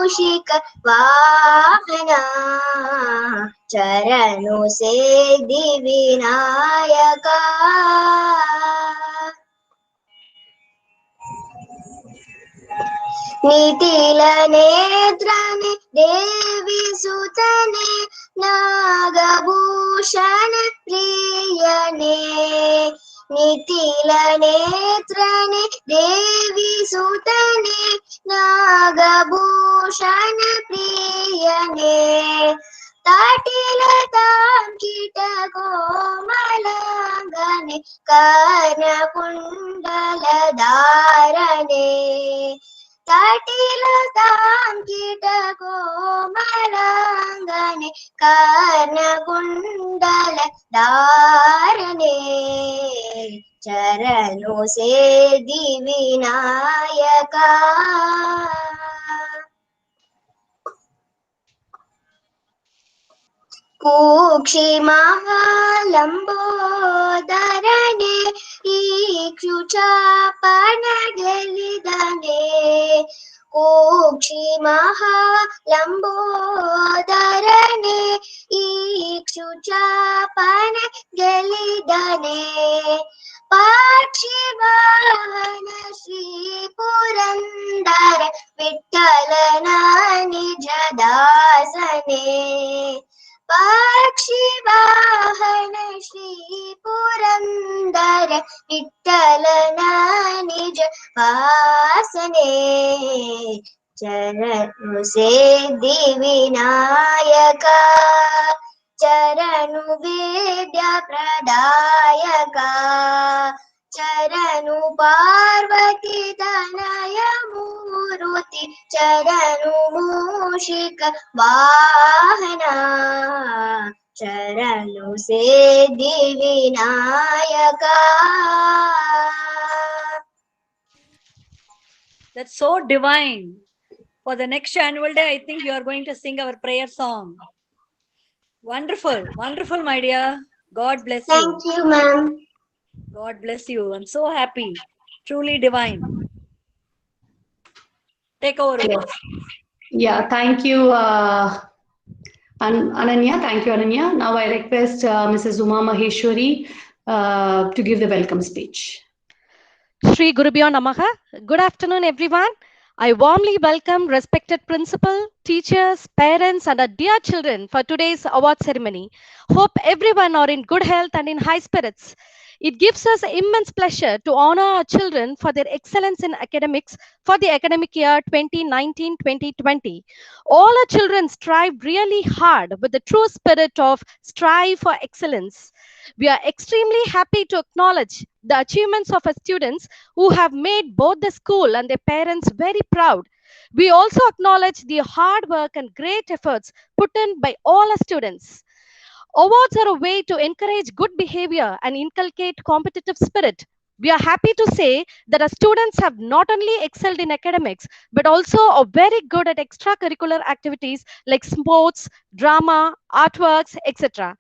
मूषिक वाहना चरणों से दिविनायका नितिल नेत्रने देवी सुतने नागभूषण प्रियने नितिल नेत्रने देवी सुतने नागभूषण प्रियने ताटिलतांकित कोमलांगने कर्णकुण्डल धारणे ताटिलतांकित कोमलांगने कर्णकुण्डल धारणे चरणों से दिविनायका कुक्षि महालंबोदरने इक्षुचापनगलिदने कुक्षि महालंबोदरने इक्षुचापनगलिदने पाक्षिवाहन श्री पुरंदर विठ्ठलन निज दासने पाक्षिवाहन श्री पुरंदर विठ्ठलन निज वासने चरणों से दिविनायका चरणु विद्या प्रदायका चरणु पार्वती तनय मूर्ति चरणु मूषिक वाहना चरणों से दिविनायका. That's so divine. For the next annual day, I think you are going to sing our prayer song. Wonderful, wonderful, my dear. God bless you. Thank you, ma'am. God bless you. I'm so happy. Truly divine. Take over. Yes. Yeah, thank you, Ananya. Thank you, Ananya. Now I request Mrs. Uma Maheshwari to give the welcome speech. Shri Gurubhyo Namaha. Good afternoon, everyone. I warmly welcome respected principal, teachers, parents, and our dear children for today's award ceremony. Hope everyone are in good health and in high spirits. It gives us immense pleasure to honor our children for their excellence in academics for the academic year 2019-2020. All our children strive really hard with the true spirit of strive for excellence. We are extremely happy to acknowledge the achievements of our students who have made both the school and their parents very proud. We also acknowledge the hard work and great efforts put in by all our students. Awards are a way to encourage good behavior and inculcate competitive spirit. We are happy to say that our students have not only excelled in academics, but also are very good at extracurricular activities like sports, drama, artworks, etc.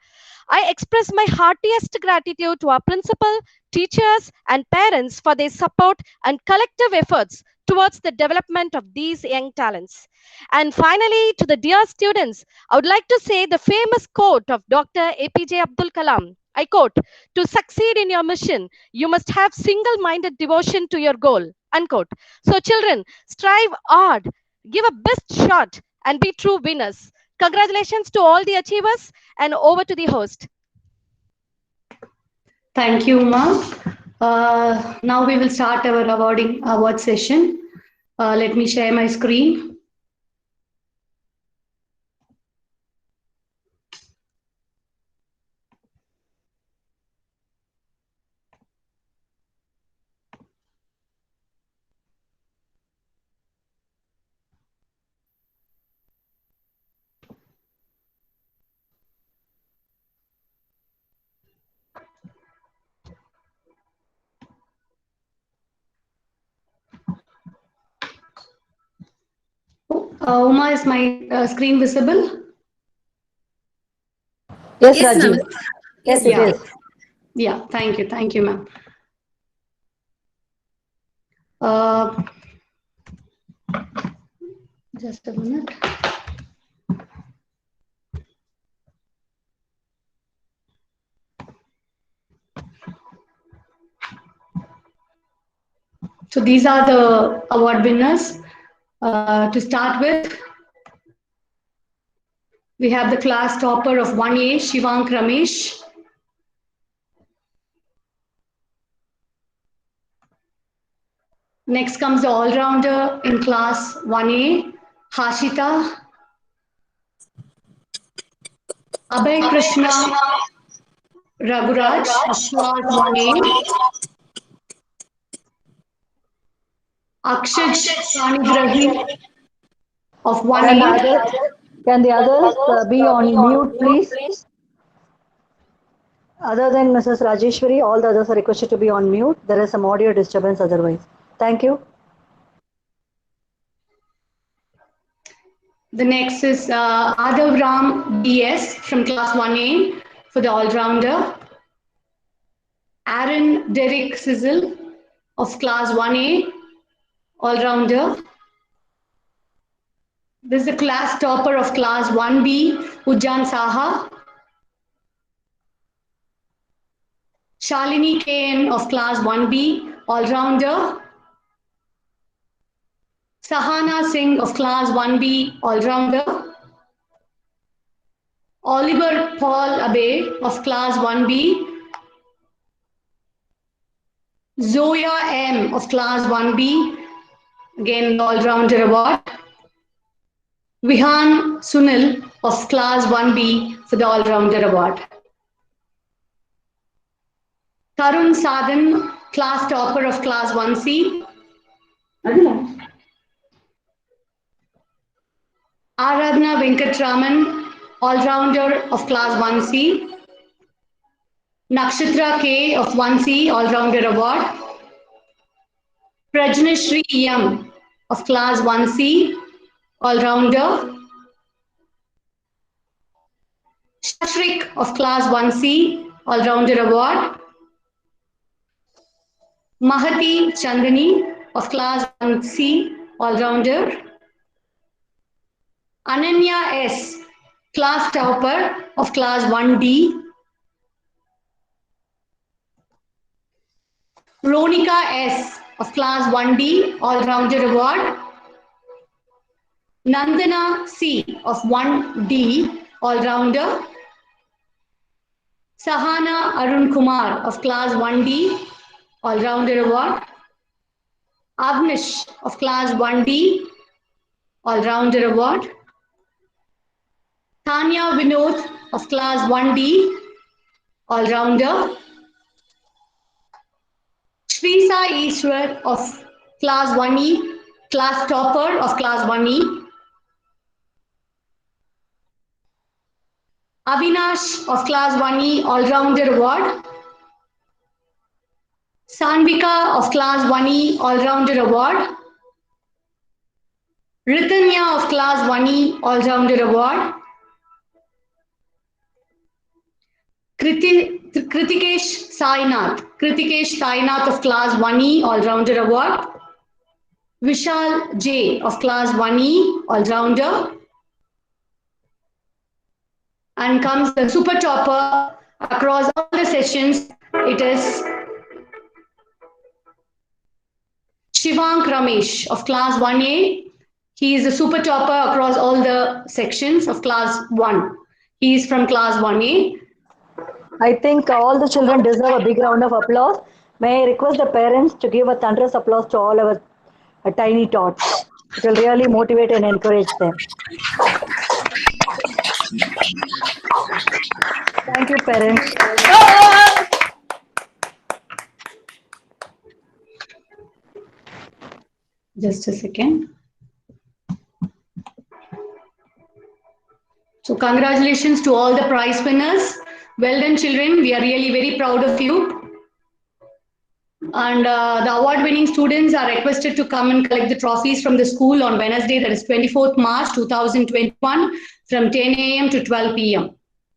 I express my heartiest gratitude to our principal, teachers, and parents for their support and collective efforts towards the development of these young talents. And finally, to the dear students, I would like to say the famous quote of Dr. APJ Abdul Kalam. I quote, "To succeed in your mission, you must have single-minded devotion to your goal." Unquote. So children, strive hard, give a best shot, and be true winners. Congratulations to all the achievers, and over to the host. Thank you, Uma. Now we will start our award session. Let me share my screen. Uma, is my screen visible? Yes, Raji. Yes, it is. Yeah, thank you, ma'am. Just a minute. So these are the award winners. To start with, we have the class topper of 1A, Shivank Ramesh. Next comes the all-rounder in class 1A, Hashita. Abhay Krishna Raguraj of class 1A. Akshaj Sanigrahi of 1A. Can the others be on mute, please? Other than Mrs. Rajeshwari, all the others are requested to be on mute. There is some audio disturbance otherwise. Thank you. The next is Adav Ram DS from class 1A for the all-rounder. Aaron Derek Sizzle of class 1A, all-rounder. This is the class topper of class 1B, Ujjan Saha. Shalini KN of class 1B, all-rounder. Sahana Singh of class 1B, all-rounder. Oliver Paul Abe of class 1B. Zoya M of class 1B, again the all-rounder award. Vihan Sunil of class 1B for the all-rounder award. Tarun Sadhan, class topper of class 1C. Aradhna Venkatraman, all-rounder of class 1C. Nakshatra K of 1C, all-rounder award. Prajnashri M of class 1C, all-rounder. Shashrik of class 1C, all-rounder award. Mahati Chandani of class 1C, all-rounder. Ananya S, class topper of class 1D. Ronika S of class 1D, all-rounder award. Nandana C of 1D, all-rounder. Sahana Arun Kumar of class 1D, all-rounder award. Avnish of class 1D, all-rounder award. Tanya Vinod of class 1D, all-rounder. Shrisa Ishwar of class 1E, class topper of class 1E. Avinash of class 1E, all-rounder award. Sanvika of class 1E, all-rounder award. Ritanya of class 1E, all-rounder award. Kritikesh Sainath of class 1E, all-rounder award. Vishal J of class 1E, all-rounder. And comes the super topper across all the sessions. It is Shivank Ramesh of class 1A. He is the super topper across all the sections of class 1. He is from class 1A. I think all the children deserve a big round of applause. May I request the parents to give a thunderous applause to all our tiny tots. It will really motivate and encourage them. Thank you, parents. Just a second. So congratulations to all the prize winners. Well done, children. We are really very proud of you. And the award-winning students are requested to come and collect the trophies from the school on Wednesday, that is 24th March 2021, from 10 a.m. to 12 p.m.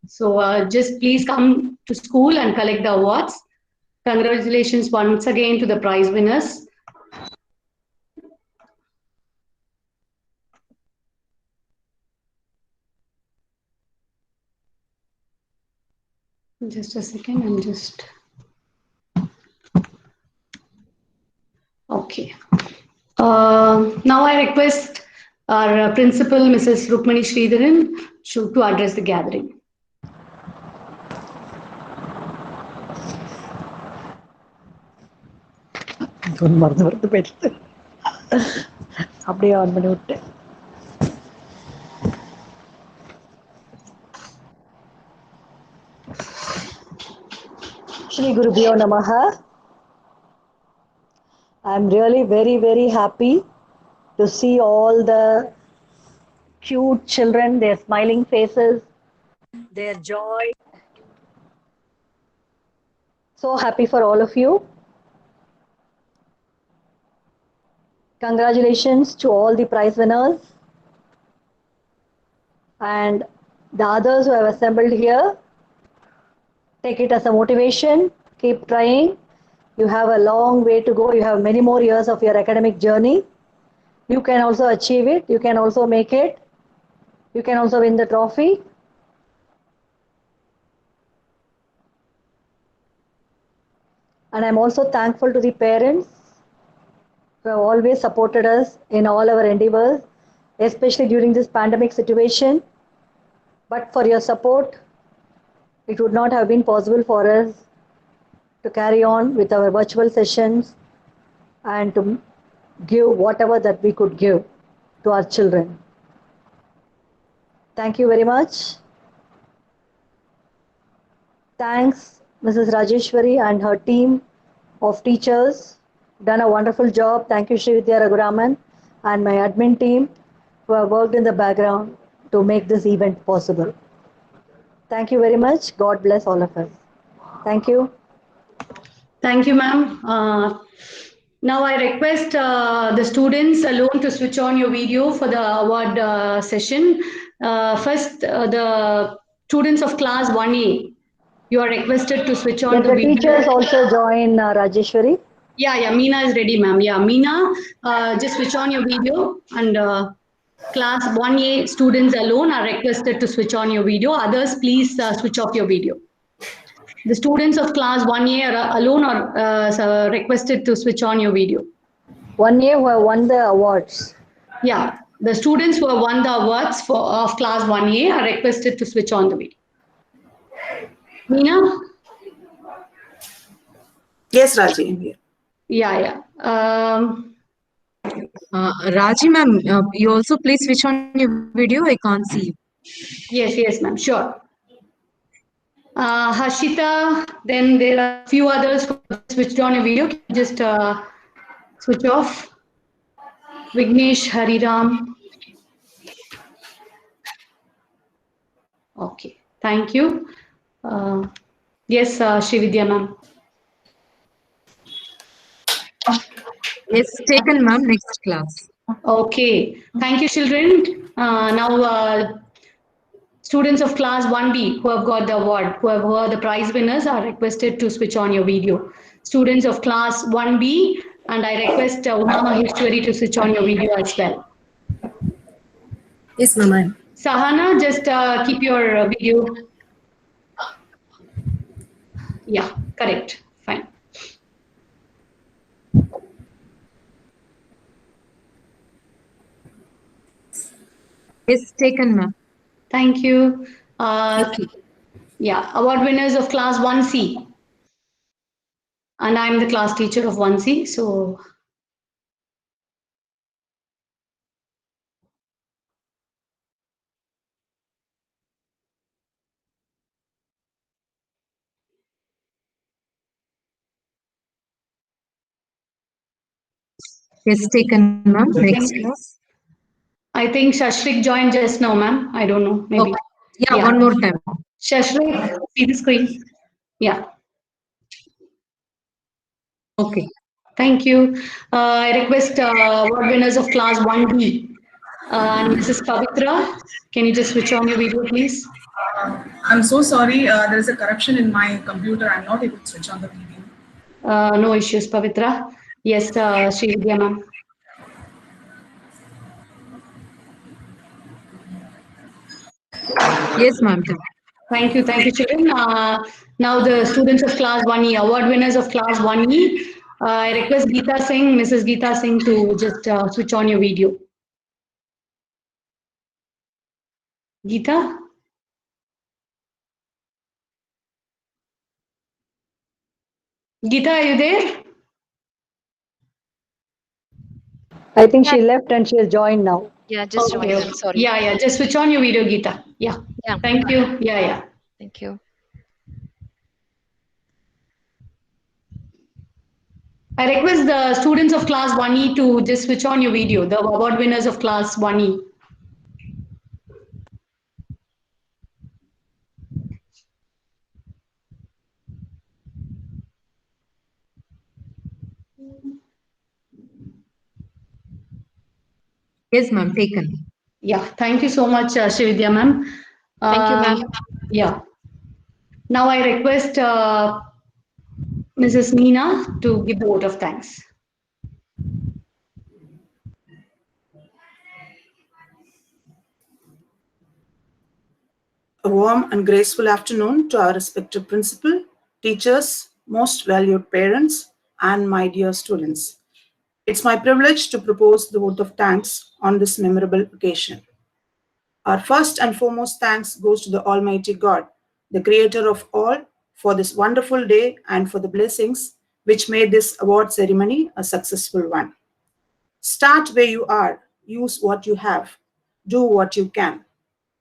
So just please come to school and collect the awards. Congratulations once again to the prize winners. Just a second, I'm just. Okay. Now I request our principal, Mrs. Rukmani Sridharan, to address the gathering. மறந்து மறந்து போயிட்டு அப்படியே on பண்ணி விட்டேன். Shri Gurubhyo Namaha. I'm really very, very happy to see all the cute children, their smiling faces, their joy. So happy for all of you. Congratulations to all the prize winners and the others who have assembled here. Take it as a motivation. Keep trying. You have a long way to go. You have many more years of your academic journey. You can also achieve it. You can also make it. You can also win the trophy. And I'm also thankful to the parents who have always supported us in all our endeavors, especially during this pandemic situation. But for your support, it would not have been possible for us to carry on with our virtual sessions and to give whatever that we could give to our children. Thank you very much. Thanks, Mrs. Rajeshwari and her team of teachers. Done a wonderful job. Thank you, Sri Vidya Raghuraman and my admin team who have worked in the background to make this event possible. Thank you very much. God bless all of us. Thank you. Thank you, ma'am. Now I request the students alone to switch on your video for the award session. First, the students of class 1A, you are requested to switch on Let the the video. teachers also join Rajeshwari. Yeah, Meena is ready, ma'am. Yeah, Meena, just switch on your video and class 1A students alone are requested to switch on your video. Others, please switch off your video. The students of class 1A are alone are requested to switch on your video. 1A who have won the awards. Yeah, the students who have won the awards of class 1A are requested to switch on the video. Meena? Yes, Raji, I'm here. Yeah. Raji ma'am, you also please switch on your video. I can't see. Yes, ma'am, sure. Harshita, then there are a few others who have switched on a video. Can you just switch off? Vignesh, Hariram. Okay, thank you. Yes, Sri Vidya, ma'am. Yes, taken ma'am, next class. Okay, thank you, children. Now, students of class 1B who have got the award, who are the prize winners, are requested to switch on your video. Students of class 1B, and I request Uma Maheshwari to switch on your video as well. Yes, ma'am. Sahana, just keep your video. Yeah, correct. Fine. Yes, taken ma'am. Thank you. Yeah, award winners of class 1C. And I'm the class teacher of 1C, so. Yes, taken ma'am, next class. I think Shashrik joined just now, ma'am. I don't know, maybe. Okay. Yeah, one more time. Shashrik, see the screen. Yeah. Okay. Thank you. I request award winners of class 1B. And Mrs. Pavitra, can you just switch on your video, please? I'm so sorry. There is a corruption in my computer. I'm not able to switch on the video. No issues, Pavitra. Yes, Sri Vidya, ma'am. Yes, ma'am. Thank you, children. Now the students of class 1E, award winners of class 1E, I request Geeta Singh, Mrs. Geeta Singh to just switch on your video. Geeta? Geeta, are you there? I think she left and she has joined now. Yeah, just joined. I'm sorry. Yeah, just switch on your video, Geeta. Yeah. Thank you. Yeah. Thank you. I request the students of class 1E to just switch on your video, the award winners of class 1E. Yes, ma'am, taken. Yeah, thank you so much, Srividya ma'am. Thank you, ma'am. Yeah. Now I request Mrs. Meena to give the vote of thanks. A warm and graceful afternoon to our respected principal, teachers, most valued parents, and my dear students. It's my privilege to propose the vote of thanks on this memorable occasion. Our first and foremost thanks goes to the Almighty God, the creator of all, for this wonderful day and for the blessings which made this award ceremony a successful one. Start where you are, use what you have, do what you can.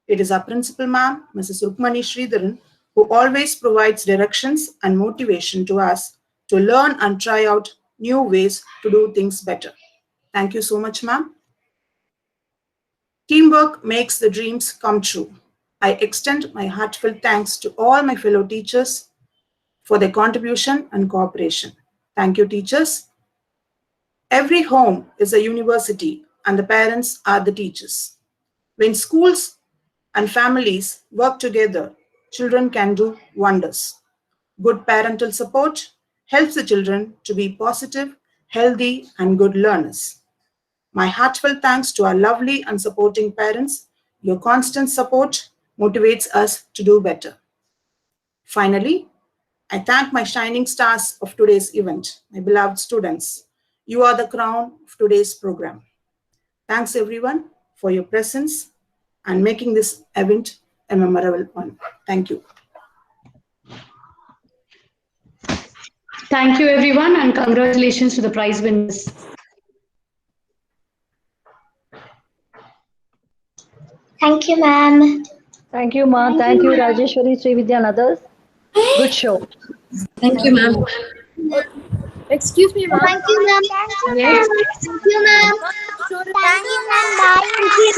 It is our principal ma'am, Mrs. Rukmani Sridharan, who always provides directions and motivation to us to learn and try out new ways to do things better. Thank you so much, ma'am. Teamwork makes the dreams come true. I extend my heartfelt thanks to all my fellow teachers for their contribution and cooperation. Thank you, teachers. Every home is a university, and the parents are the teachers. When schools and families work together, children can do wonders. Good parental support helps the children to be positive, healthy, and good learners. My heartfelt thanks to our lovely and supporting parents. Your constant support motivates us to do better. Finally, I thank my shining stars of today's event, my beloved students. You are the crown of today's program. Thanks everyone for your presence and making this event a memorable one. Thank you. Thank you, everyone, and congratulations to the prize winners. Thank you, ma'am. Thank you, Ma. Thank you, Rajeshwari, Srividya, and others. Good show. Thank you, ma'am. Excuse me, ma'am. Thank you, ma'am. Yes. Thank you, ma'am. Thank you, ma'am. Bye.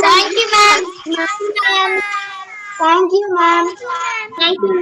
Thank you, ma'am. Thank you, ma'am. Thank you, ma'am. Thank you.